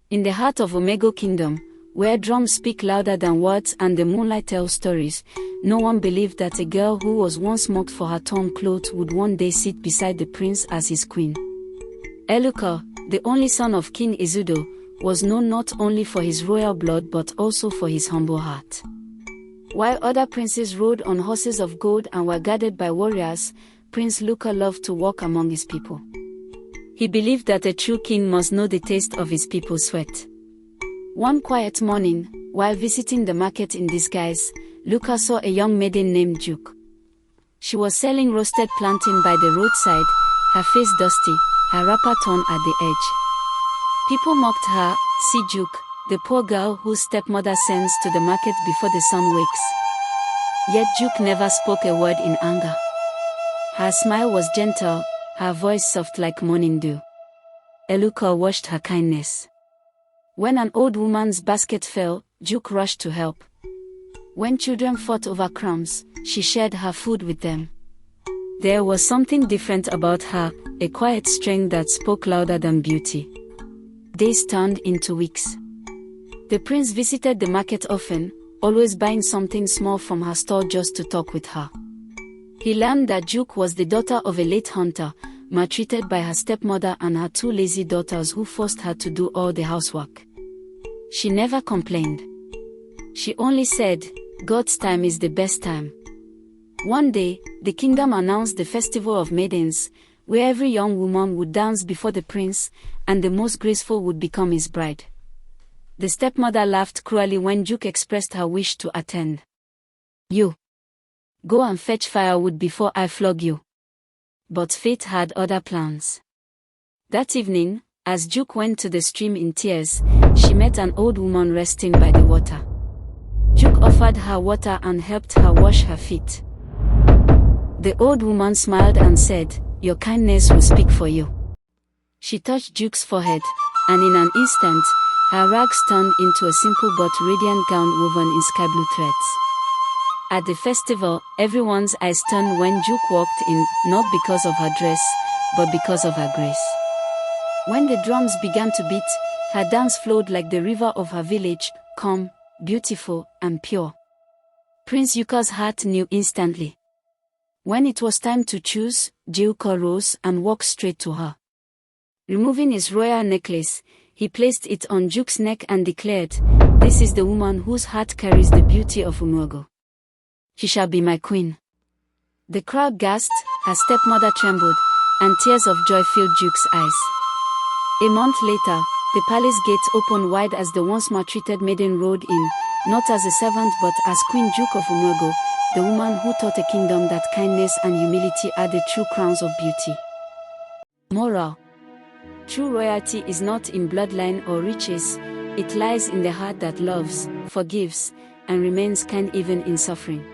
In the heart of Omego Kingdom, where drums speak louder than words and the moonlight tells stories, no one believed that a girl who was once mocked for her torn clothes would one day sit beside the prince as his queen. Eluka, the only son of King Izudo, was known not only for his royal blood but also for his humble heart. While other princes rode on horses of gold and were guarded by warriors, Prince Luka loved to walk among his people. He believed that a true king must know the taste of his people's sweat. One quiet morning, while visiting the market in disguise, Luka saw a young maiden named Juke. She was selling roasted plantain by the roadside, her face dusty, her wrapper torn at the edge. People mocked her, "See Juke, the poor girl whose stepmother sends to the market before the sun wakes." Yet Juke never spoke a word in anger. Her smile was gentle, her voice soft like morning dew. Eluka watched her kindness. When an old woman's basket fell, Juke rushed to help. When children fought over crumbs, she shared her food with them. There was something different about her, a quiet strength that spoke louder than beauty. Days turned into weeks. The prince visited the market often, always buying something small from her stall just to talk with her. He learned that Juke was the daughter of a late hunter, maltreated by her stepmother and her two lazy daughters who forced her to do all the housework. She never complained. She only said, "God's time is the best time." One day, the kingdom announced the festival of maidens, where every young woman would dance before the prince, and the most graceful would become his bride. The stepmother laughed cruelly when Juke expressed her wish to attend. "You go and fetch firewood before I flog you." But fate had other plans. That evening, as Juke went to the stream in tears, she met an old woman resting by the water. Juke offered her water and helped her wash her feet. The old woman smiled and said, "Your kindness will speak for you." She touched Juke's forehead, and in an instant, her rags turned into a simple but radiant gown woven in sky blue threads. At the festival, everyone's eyes turned when Juke walked in, not because of her dress, but because of her grace. When the drums began to beat, her dance flowed like the river of her village, calm, beautiful, and pure. Prince Yuka's heart knew instantly. When it was time to choose, Juka rose and walked straight to her. Removing his royal necklace, he placed it on Juke's neck and declared, "This is the woman whose heart carries the beauty of Umogo. She shall be my queen." The crowd gasped, her stepmother trembled, and tears of joy filled Juke's eyes. A month later, the palace gates opened wide as the once maltreated maiden rode in, not as a servant but as Queen Juke of Umogo, the woman who taught a kingdom that kindness and humility are the true crowns of beauty. Moral: true royalty is not in bloodline or riches, it lies in the heart that loves, forgives, and remains kind even in suffering.